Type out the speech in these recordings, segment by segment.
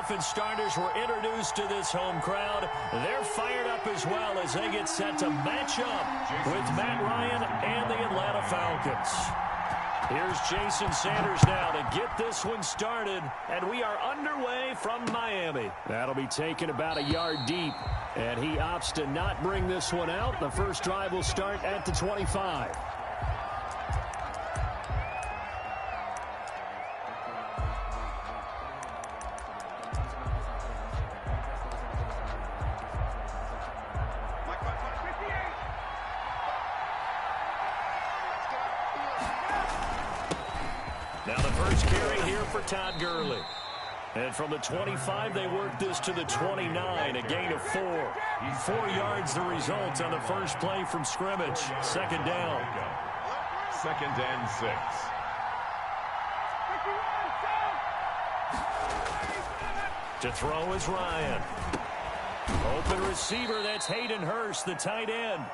Dolphins starters were introduced to this home crowd. They're fired up as well as they get set to match up with Matt Ryan and the Atlanta Falcons. Here's Jason Sanders now to get this one started, and we are underway from Miami. That'll be taken about a yard deep, and he opts to not bring this one out. The first drive will start at the 25. Now the first carry here for Todd Gurley. And from the 25, they work this to the 29, a gain of 4. 4 yards the result on the first play from scrimmage. Second down. 2nd and 6. To throw is Ryan. Open receiver, that's Hayden Hurst, the tight end.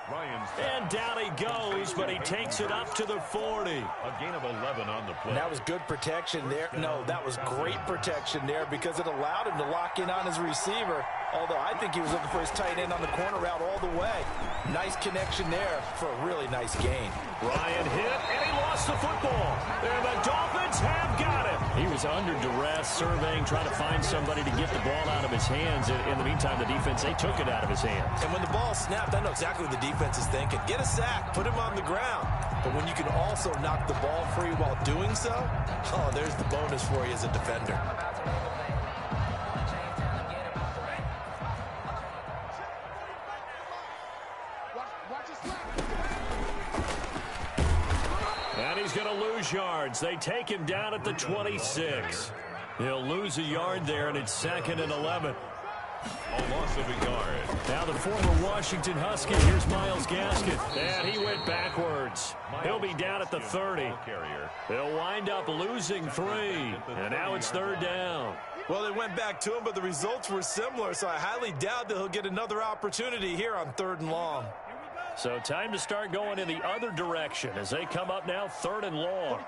And down he goes, but he takes it up to the 40. A gain of 11 on the play. That was good protection there. No, that was great protection there because it allowed him to lock in on his receiver. Although I think he was looking for his tight end on the corner route all the way. Nice connection there for a really nice gain. Ryan hit, and he lost the football. And the Dolphins have got him. He was under duress, surveying, trying to find somebody to get the ball out of his hands. In the meantime, the defense, they took it out of his hands. And when the ball snapped, I know exactly what the defense is thinking. Get a sack, put him on the ground. But when you can also knock the ball free while doing so, oh, there's the bonus for you as a defender. And he's going to lose yards. They take him down at the 26. He'll lose a yard there, and it's 2nd and 11. A loss of a yard. Now the former Washington Husky. Here's Myles Gaskin. And he went backwards. He'll be down at the 30. They'll wind up losing 3. And now it's 3rd down. Well, they went back to him, but the results were similar, so I highly doubt that he'll get another opportunity here on 3rd and long. So time to start going in the other direction as they come up now 3rd and long.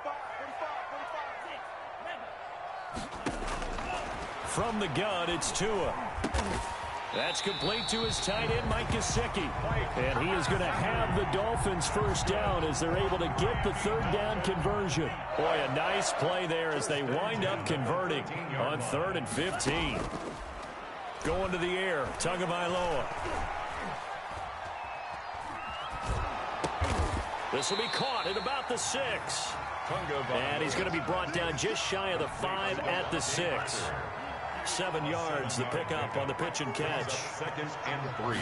From the gun, it's Tua. That's complete to his tight end, Mike Gesicki. And he is going to have the Dolphins first down as they're able to get the 3rd down conversion. Boy, a nice play there as they wind up converting on 3rd and 15. Going to the air, Tagovailoa. This will be caught at about the 6. And he's going to be brought down just shy of the 5 at the 6. 7 yards, the pickup on the pitch and catch. 2nd and 3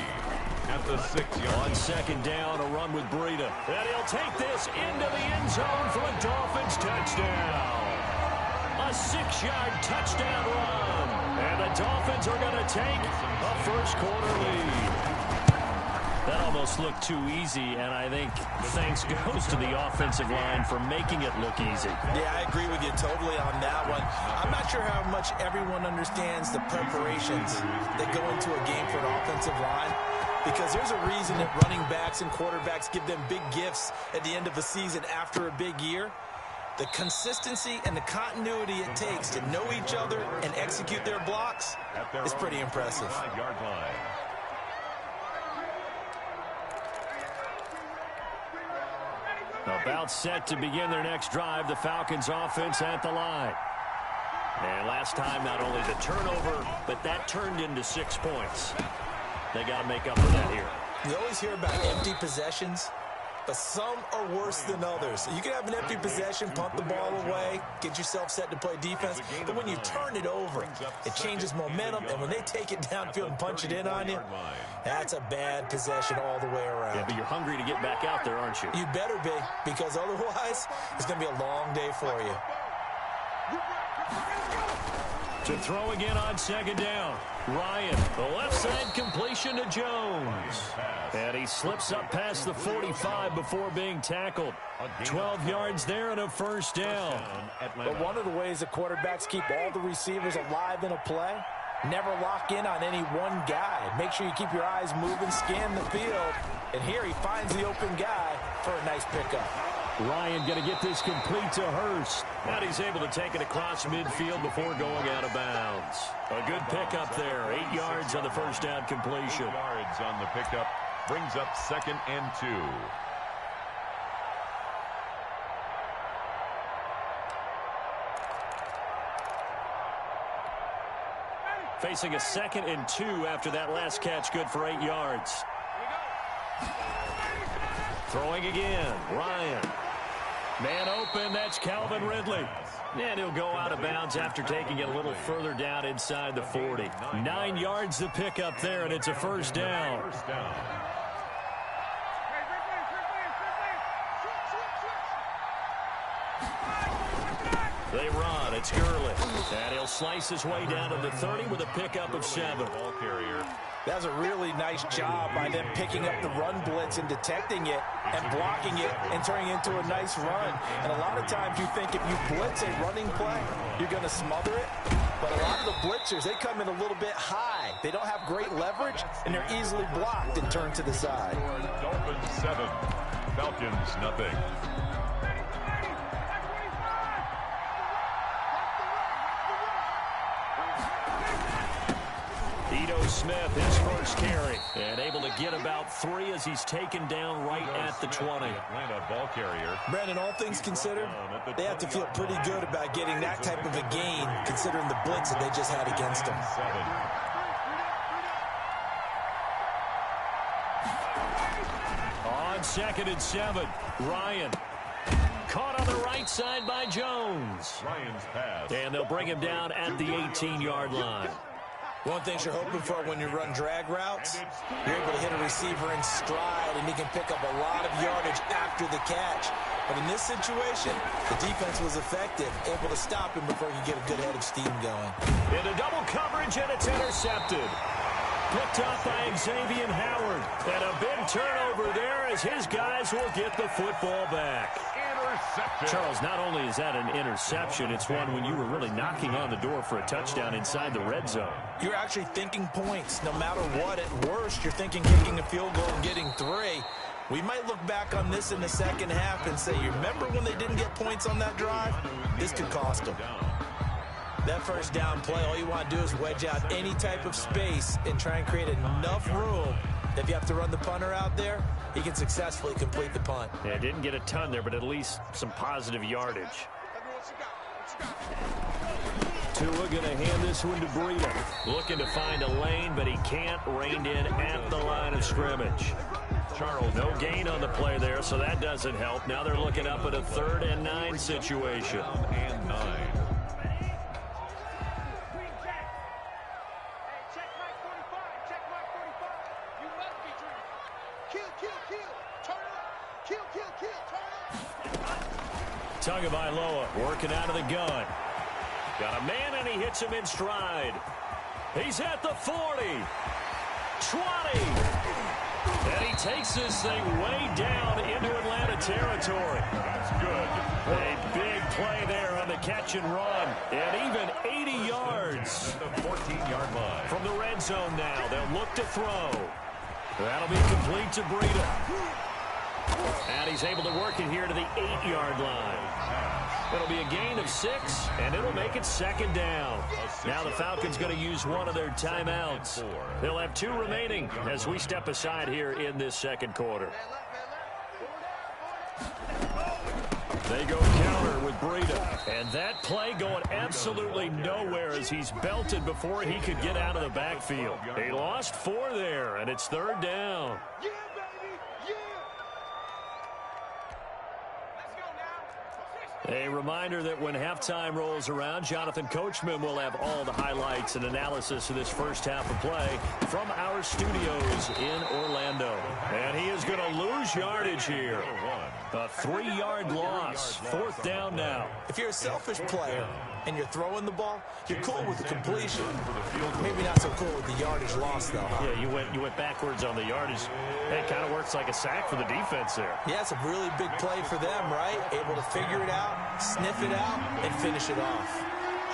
at the 6-yard. On 2nd down, a run with Breida. And he'll take this into the end zone for a Dolphins touchdown. A 6-yard touchdown run. And the Dolphins are going to take a first quarter lead. That almost looked too easy, and I think thanks goes to the offensive line for making it look easy. Yeah, I agree with you totally on that one. I'm not sure how much everyone understands the preparations that go into a game for an offensive line, because there's a reason that running backs and quarterbacks give them big gifts at the end of the season after a big year. The consistency and the continuity it takes to know each other and execute their blocks is pretty impressive. 5-yard line. About set to begin their next drive, the Falcons offense at the line. And last time, not only the turnover, but that turned into 6 points. They got to make up for that here. You always hear about empty possessions, but some are worse than others. You can have an empty possession, punt the ball away, get yourself set to play defense, but when you turn it over, it changes momentum, and when they take it downfield and punch it in on you, that's a bad possession all the way around. Yeah, but you're hungry to get back out there, aren't you? You better be, because otherwise, it's going to be a long day for you. To throw again on 2nd down. Ryan, the left side completion to Jones. And he slips up past the 45 before being tackled. 12 yards there and a first down. But one of the ways the quarterbacks keep all the receivers alive in a play, never lock in on any one guy. Make sure you keep your eyes moving, scan the field. And here he finds the open guy for a nice pickup. Ryan going to get this complete to Hurst. And he's able to take it across midfield before going out of bounds. A good pickup there. 8 yards on the first down completion. 8 yards on the pickup. Brings up 2nd and 2. Facing a 2nd and 2 after that last catch, good for 8 yards. Throwing again, Ryan. Man open, that's Calvin Ridley. And he'll go out of bounds after taking it a little further down inside the 40. 9 yards to pick up there, and it's a first down. They run, it's Gurley. And he'll slice his way down to the 30 with a pickup of 7. Ball carrier. That's a really nice job by them picking up the run blitz and detecting it and blocking it and turning it into a nice run. And a lot of times you think if you blitz a running play, you're going to smother it. But a lot of the blitzers, they come in a little bit high. They don't have great leverage, and they're easily blocked and turned to the side. Dolphins 7, Falcons nothing. Smith, his first carry, and able to get about 3 as he's taken down right at the 20. Atlanta ball carrier. Brandon, all things considered, they have to feel pretty good about getting that type of a gain, considering the blitz that they just had against them. 7. On 2nd and 7, Ryan. Caught on the right side by Jones. Ryan's pass. And they'll bring him down at the 18-yard line. One thing you're hoping for when you run drag routes, you're able to hit a receiver in stride, and he can pick up a lot of yardage after the catch. But in this situation, the defense was effective, able to stop him before he could get a good head of steam going. Into double coverage, and it's intercepted. Picked up by Xavier Howard. And a big turnover there as his guys will get the football back. Charles, not only is that an interception, it's one when you were really knocking on the door for a touchdown inside the red zone. You're actually thinking points. No matter what, at worst, you're thinking kicking a field goal and getting 3. We might look back on this in the second half and say, you remember when they didn't get points on that drive? This could cost them. That first down play, all you want to do is wedge out any type of space and try and create enough room. If you have to run the punter out there, he can successfully complete the punt. Yeah, didn't get a ton there, but at least some positive yardage. Tua going to hand this one to Breida. Looking to find a lane, but he can't. Reined in at the line of scrimmage. Charles, no gain on the play there, so that doesn't help. Now they're looking up at a 3rd and 9 situation. 3rd and 9. Tagovailoa working out of the gun. Got a man, and he hits him in stride. He's at the 40. 20. And he takes this thing way down into Atlanta territory. That's good. A big play there on the catch and run. And even 80 yards. At the 14-yard line. From the red zone now, they'll look to throw. That'll be complete to Breida. And he's able to work it here to the 8-yard line. It'll be a gain of 6, and it'll make it 2nd down. Now the Falcons going to use one of their timeouts. They'll have 2 remaining as we step aside here in this second quarter. They go counter with Breida. And that play going absolutely nowhere as he's belted before he could get out of the backfield. They lost 4 there, and it's 3rd down. A reminder that when halftime rolls around, Jonathan Coachman will have all the highlights and analysis of this first half of play from our studios in Orlando. And he is going to lose yardage here. A 3-yard loss. 4th down now. If you're a selfish player and you're throwing the ball, you're cool with the completion. Maybe not so cool with the yardage loss, though. Huh? Yeah, you went backwards on the yardage. It kind of works like a sack for the defense there. Yeah, it's a really big play for them, right? Able to figure it out, sniff it out, and finish it off.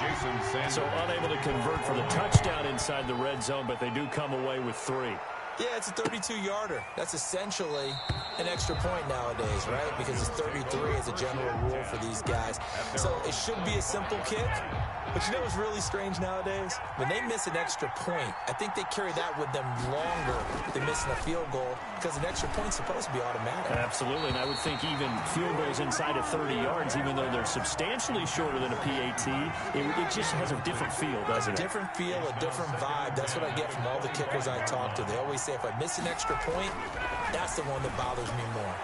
Jason Sanders. So unable to convert for the touchdown inside the red zone, but they do come away with 3. Yeah, it's a 32-yarder. That's essentially an extra point nowadays, right? Because it's 33 as a general rule for these guys. So it should be a simple kick. But you know what's really strange nowadays? When they miss an extra point, I think they carry that with them longer than missing a field goal because an extra point's supposed to be automatic. Absolutely, and I would think even field goals inside of 30 yards, even though they're substantially shorter than a PAT, it just has a different feel, doesn't it? A different feel, a different vibe. That's what I get from all the kickers I talk to. They always say if I miss an extra point, that's the one that bothers me more.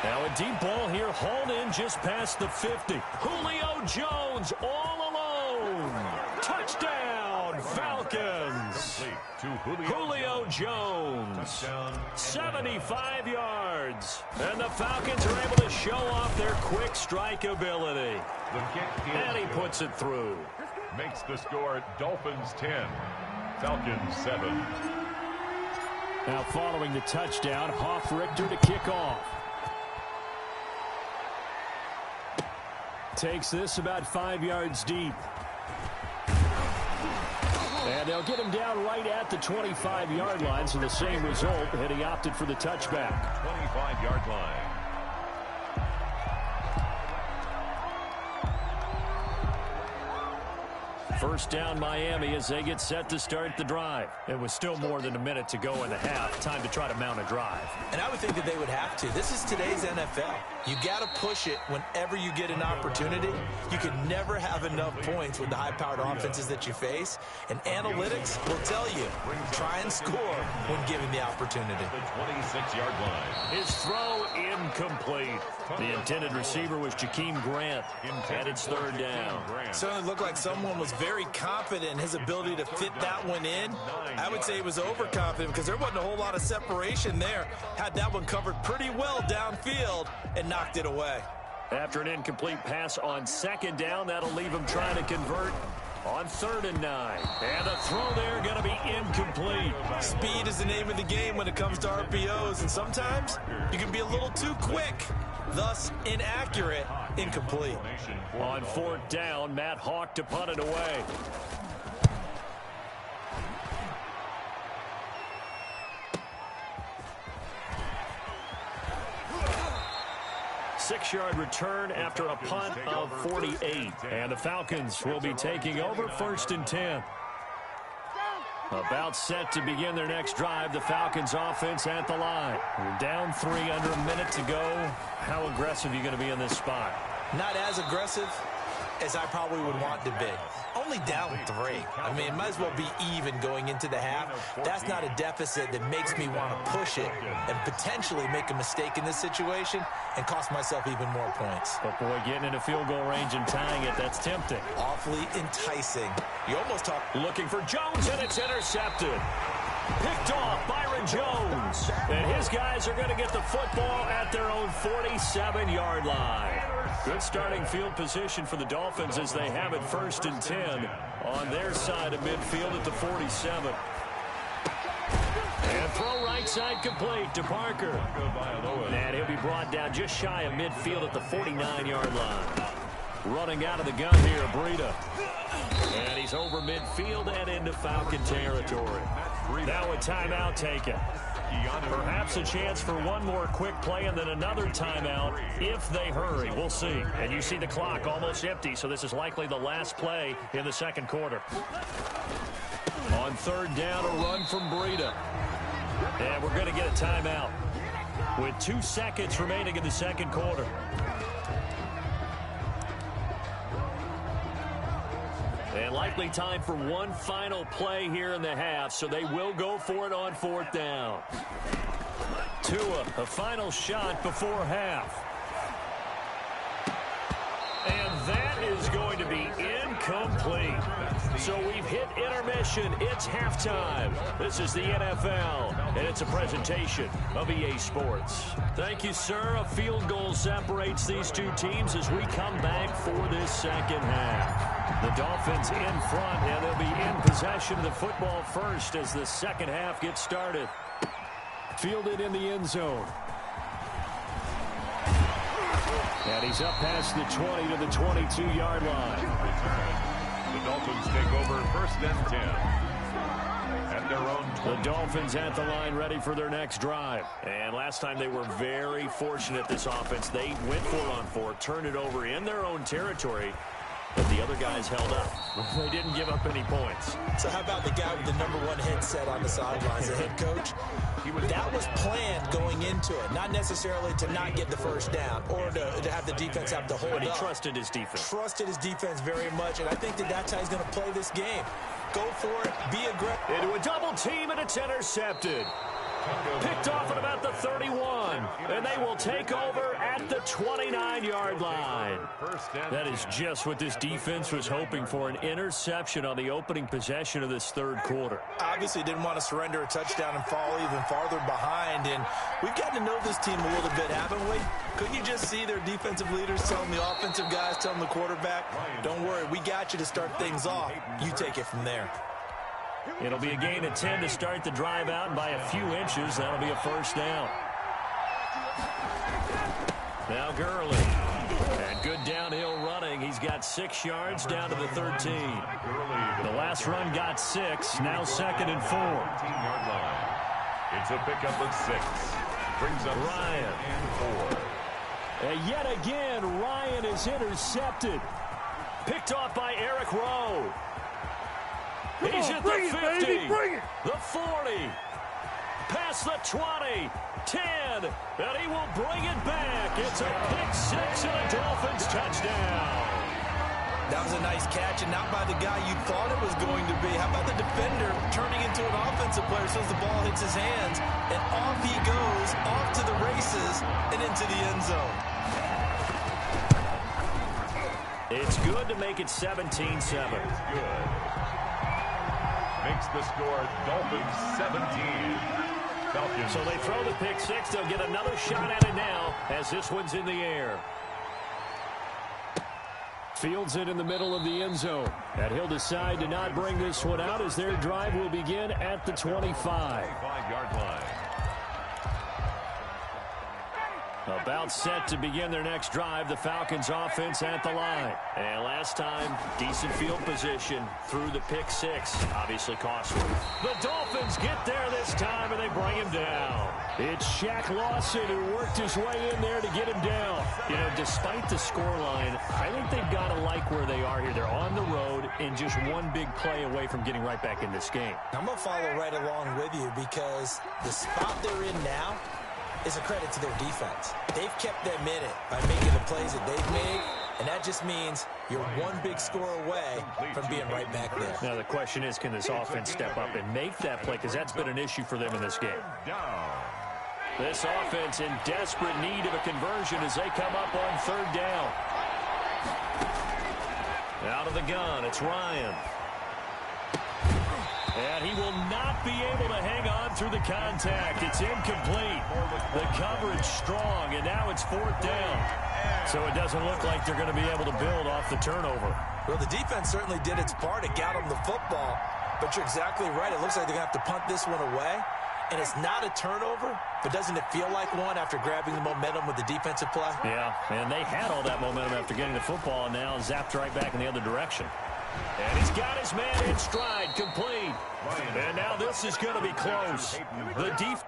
Now a deep ball here, hauled in just past the 50. Julio Jones all alone. Touchdown, Falcons. Julio Jones, 75 yards. And the Falcons are able to show off their quick strike ability. And he puts it through. Makes the score Dolphins 10, Falcons 7. Now following the touchdown, Richter to kick off. Takes this about 5 yards deep. And they'll get him down right at the 25-yard line, so the same result, and he opted for the touchback. 25-yard line. First down Miami as they get set to start the drive. It was still more than a minute to go in the half. Time to try to mount a drive. And I would think that they would have to. This is today's NFL. You got to push it whenever you get an opportunity. You can never have enough points with the high-powered offenses that you face. And analytics will tell you, try and score when given the opportunity. The 26-yard line. His throw incomplete. The intended receiver was Jakeem Grant. And it's third down. Certainly looked like someone was very confident in his ability to fit that one in. I would say he was overconfident because there wasn't a whole lot of separation there. Had that one covered pretty well downfield and knocked it away. After an incomplete pass on second down, that'll leave him trying to convert on 3rd and 9. And the throw there going to be incomplete. Speed is the name of the game when it comes to RPOs, and sometimes you can be a little too quick, thus inaccurate, incomplete. On 4th down, Matt Hawk to punt it away. Six-yard return after a punt of 48. And the Falcons will be taking over 1st and 10. About set to begin their next drive, the Falcons offense at the line. We're down 3 under a minute to go. How aggressive are you going to be in this spot? Not as aggressive as I probably would want to be. Only down 3. I mean, it might as well be even going into the half. That's not a deficit that makes me want to push it and potentially make a mistake in this situation and cost myself even more points. But, boy, getting into field goal range and tying it, that's tempting. Awfully enticing. You almost talk. Looking for Jones, and it's intercepted. Picked off Byron Jones. And his guys are going to get the football at their own 47-yard line. Good starting field position for the Dolphins as they have it 1st and 10 on their side of midfield at the 47. And throw right side complete to Parker. And he'll be brought down just shy of midfield at the 49-yard line. Running out of the gun here, Breida. And he's over midfield and into Falcon territory. Now a timeout taken. Perhaps a chance for one more quick play and then another timeout if they hurry. We'll see. And you see the clock almost empty, so this is likely the last play in the second quarter. On 3rd down, a run from Breida. And we're going to get a timeout with 2 seconds remaining in the second quarter. And likely time for one final play here in the half, so they will go for it on 4th down. Tua, a final shot before half. And that is going to be incomplete. So we've hit intermission. It's halftime. This is the NFL, and it's a presentation of EA Sports. Thank you, sir. A field goal separates these two teams as we come back for this second half. The Dolphins in front, and they'll be in possession of the football first as the second half gets started. Fielded in the end zone. And he's up past the 20 to the 22-yard line. The Dolphins take over 1st and 10. At their their own 20. The Dolphins at the line ready for their next drive. And last time they were very fortunate, this offense. They went 4-on-4, turned it over in their own territory, but the other guys held up. They didn't give up any points. So how about the guy with the #1 headset on the sidelines, the head coach? That was planned going into it, not necessarily to not get the first down or to have the defense have to hold up. But he trusted his defense. Trusted his defense very much, and I think that's how he's going to play this game. Go for it, be aggressive. Into a double team, and it's intercepted. Picked off at about the 31, and they will take over at the 29-yard line. That is just what this defense was hoping for, an interception on the opening possession of this third quarter. Obviously didn't want to surrender a touchdown and fall even farther behind, and we've gotten to know this team a little bit, haven't we? Couldn't you just see their defensive leaders telling the offensive guys, telling the quarterback, don't worry, we got you to start things off. You take it from there. It'll be a gain of 10 to start the drive out, and by a few inches, that'll be a first down. Now Gurley. And good downhill running. He's got 6 yards down to the 13. The last run got 6. Now 2nd and 4. 15-yard line. It's a pickup of 6. Brings up Ryan. and 4. And yet again, Ryan is intercepted. Picked off by Eric Rowe. He's at the 50, the 40, past the 20, 10, and he will bring it back. It's a pick-6 and a Dolphins touchdown. That was a nice catch, and not by the guy you thought it was going to be. How about the defender turning into an offensive player as soon as the ball hits his hands, and off he goes, off to the races, and into the end zone. It's good to make it 17-7. Good. Makes the score Dolphins 17. Falcons. So they throw the pick-6. They'll get another shot at it now as this one's in the air. Fields it in the middle of the end zone. And he'll decide to not bring this one out as their drive will begin at the 25. 25-yard line. About set to begin their next drive, the Falcons offense at the line. And last time, decent field position through the pick-6. Obviously costly. The Dolphins get there this time, and they bring him down. It's Shaq Lawson who worked his way in there to get him down. You know, despite the scoreline, I think they've got to like where they are here. They're on the road and just one big play away from getting right back in this game. I'm going to follow right along with you because the spot they're in now is a credit to their defense. They've kept them in it by making the plays that they've made, and that just means you're one big score away from being right back there. Now the question is, can this offense step up and make that play? Because that's been an issue for them in this game. This offense in desperate need of a conversion as they come up on 3rd down. Out of the gun, it's Ryan. And he will not be able to hang on through the contact. It's incomplete. The coverage strong, and now it's 4th down. So it doesn't look like they're going to be able to build off the turnover. Well, the defense certainly did its part to get them the football, but you're exactly right. It looks like they're going to have to punt this one away, and it's not a turnover, but doesn't it feel like one after grabbing the momentum with the defensive play? Yeah, and they had all that momentum after getting the football, and now zapped right back in the other direction. And he's got his man in stride, complete. And now this is going to be close. The defense.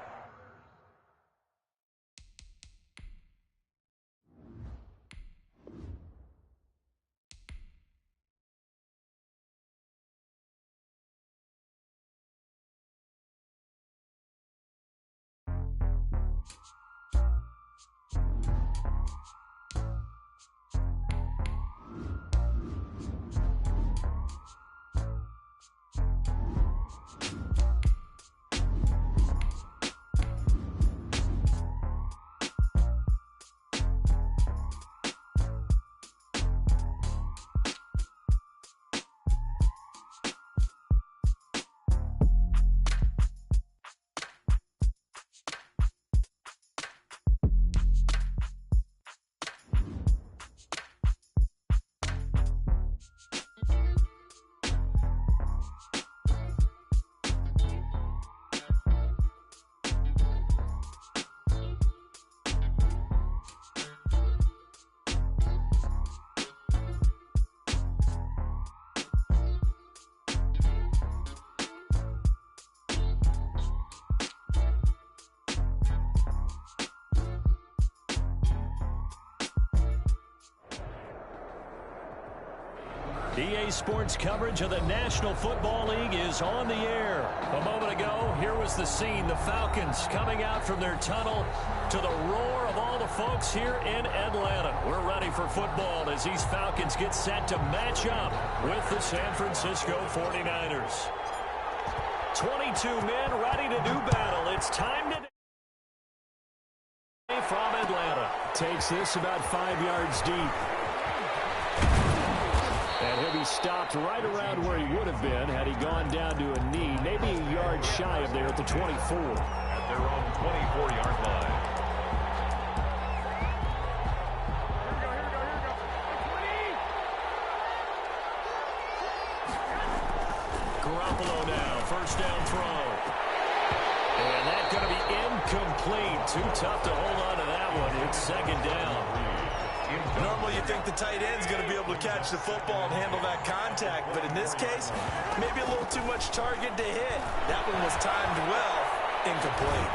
EA Sports coverage of the National Football League is on the air. A moment ago, here was the scene. The Falcons coming out from their tunnel to the roar of all the folks here in Atlanta. We're ready for football as these Falcons get set to match up with the San Francisco 49ers. 22 men ready to do battle. It's time to... From Atlanta. Takes this about 5 yards deep. And he'll be stopped right around where he would have been had he gone down to a knee, maybe a yard shy of there at the 24. At their own 24-yard line. Garoppolo now, first down throw. And that's going to be incomplete. Too tough to hold on to that one. It's second down. Normally you think the tight end's going to be able to catch the football and handle that contact, but in this case, maybe a little too much target to hit. That one was timed well, incomplete.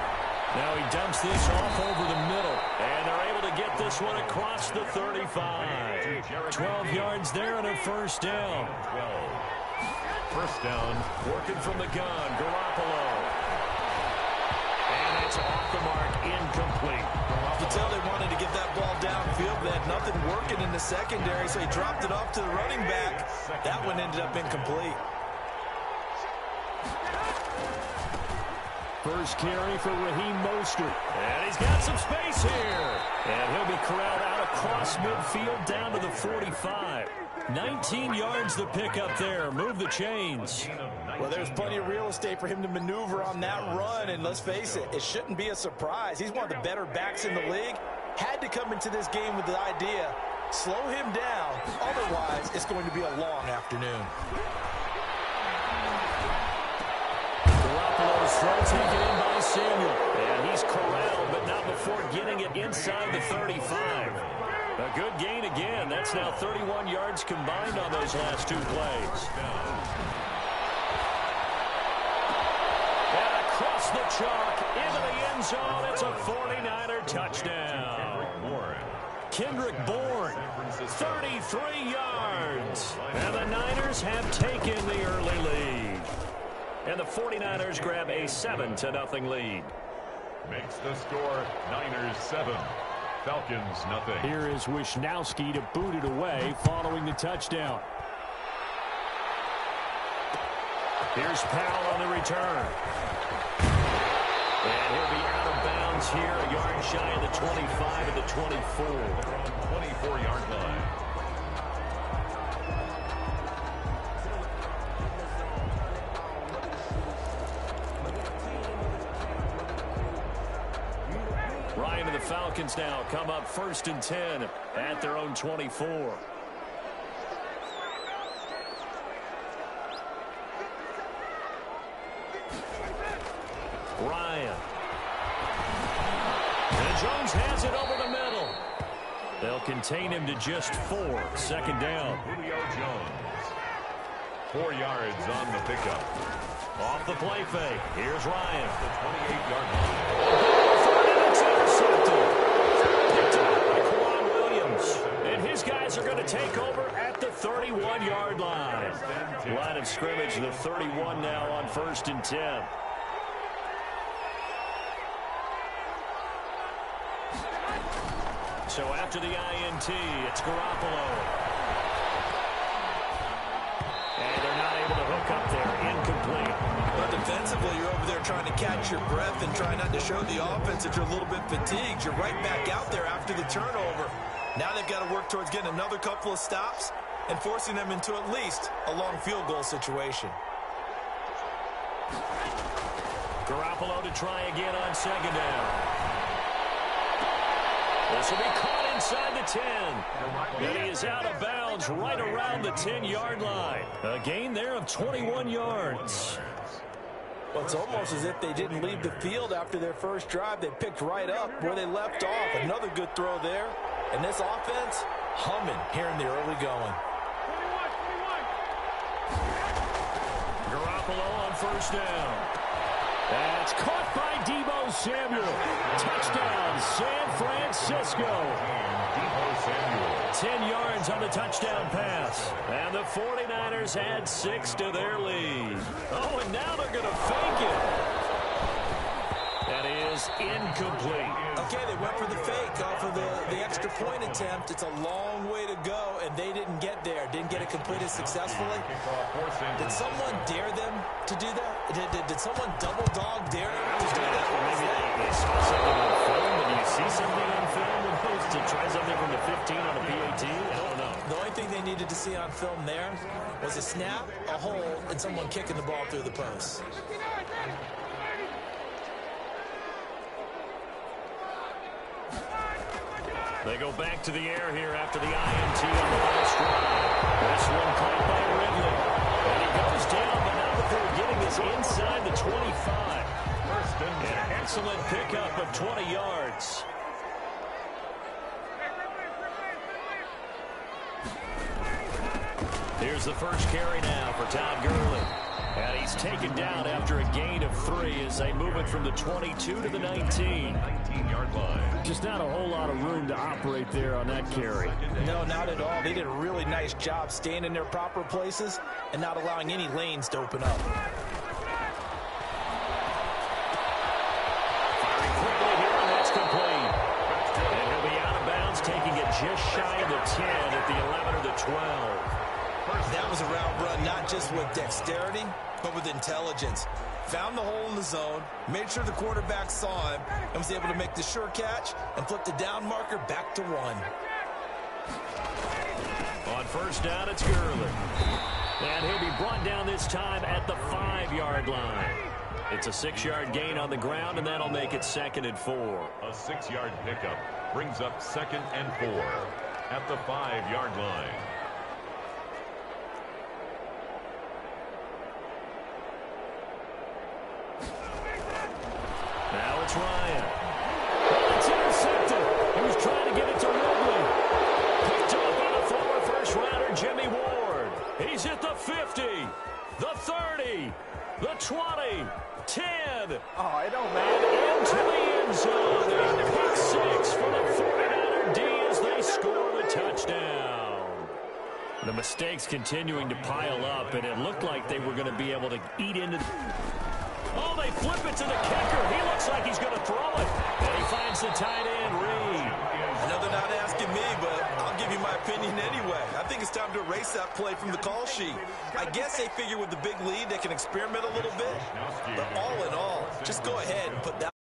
Now he dumps this off over the middle, and they're able to get this one across the 35. 12 yards there and a first down. 12. First down. Working from the gun, Garoppolo. And it's off the mark, incomplete. You tell they wanted to get that ball downfield. They had nothing working in the secondary, so he dropped it off to the running back. That one ended up incomplete. First carry for Raheem Mostert. And he's got some space here. And he'll be corralled out across midfield down to the 45. 19 yards to pick up there. Move the chains. Well, there's plenty of real estate for him to maneuver on that run. And let's face it, it shouldn't be a surprise. He's one of the better backs in the league. Had to come into this game with the idea, slow him down. Otherwise, it's going to be a long afternoon. Garoppolo's throw taken in by Samuel. And he's corralled, but not before getting it inside the 35. A good gain again. That's now 31 yards combined on those last two plays. And across the chalk, into the end zone. It's a 49er touchdown. Kendrick Bourne, 33 yards. And the Niners have taken the early lead. And the 49ers grab a 7-0 lead. Makes the score Niners 7. Falcons nothing. Here is Wisnowski to boot it away following the touchdown. Here's Powell on the return. And he'll be out of bounds here, a yard shy of the 25 and the 24. 24-yard line. Ryan and the Falcons now come up 1st and 10 at their own 24. Ryan. And Jones has it over the middle. They'll contain him to just 4. Second down. Julio Jones. 4 yards on the pickup. Off the play fake. Here's Ryan. The 28-yard line. Picked up by Quan Williams. And his guys are going to take over at the 31-yard line. Line of scrimmage, the 31 now on 1st and 10. So after the INT, it's Garoppolo. And they're not able to hook up there. Incomplete. But defensively, you're over there trying to catch your breath and try not to show the offense that you're a little bit fatigued. You're right back out there after the turnover. Now they've got to work towards getting another couple of stops and forcing them into at least a long field goal situation. Garoppolo to try again on second down. This will be caught inside the 10. And he is out of bounds right around the 10-yard line. A gain there of 21 yards. Well, it's almost as if they didn't leave the field after their first drive. They picked right up where they left off. Another good throw there. And this offense, humming here in the early going. Garoppolo on first down. That's caught by Deebo Samuel. Touchdown, San Francisco. 10 yards on the touchdown pass. And the 49ers add 6 to their lead. Oh, and now they're going to fake it. That is incomplete. Okay, they went for the fake off of the extra point attempt. It's a long way to go, and they didn't get there. Didn't get it completed successfully. Did someone dare them to do that? Did someone double dog dare them to do that? They saw something on film, and you see something on film when supposed to try something from the 15 on a PAT? I don't know. The only thing they needed to see on film there was a snap, a hold, and someone kicking the ball through the post. They go back to the air here after the INT on the last drive. This one caught by Ridley. And he goes down, but not before getting this inside the 25. An excellent pickup of 20 yards. Here's the first carry now for Todd Gurley. And he's taken down after a gain of 3 as they move it from the 22 to the 19-yard line. Just not a whole lot of room to operate there on that carry. No, not at all. They did a really nice job staying in their proper places and not allowing any lanes to open up. Firing quickly here, and that's complete. And he'll be out of bounds, taking it just shy of the 10 at the 11 or the 12. That was a route run not just with dexterity, but with intelligence. Found the hole in the zone, made sure the quarterback saw him, and was able to make the sure catch and flip the down marker back to 1. On first down, it's Gurley. And he'll be brought down this time at the 5-yard line. It's a 6-yard gain on the ground, and that'll make it 2nd and 4. A 6-yard pickup brings up 2nd and 4 at the 5-yard line. Now it's Ryan. Oh, it's intercepted. He was trying to get it to Ridley. Picked up by the former first-rounder, Jimmy Ward. He's at the 50, the 30, the 20, 10. Oh, it don't matter. And into the end zone. A pick 6 for the 49er D as they score the touchdown. The mistakes continuing to pile up, and it looked like they were going to be able to eat into the... Oh, they flip it to the kicker. He looks like he's going to throw it. And he finds the tight end, Reed. I know they're not asking me, but I'll give you my opinion anyway. I think it's time to erase that play from the call sheet. I guess they figure with the big lead they can experiment a little bit. But all in all, just go ahead and put that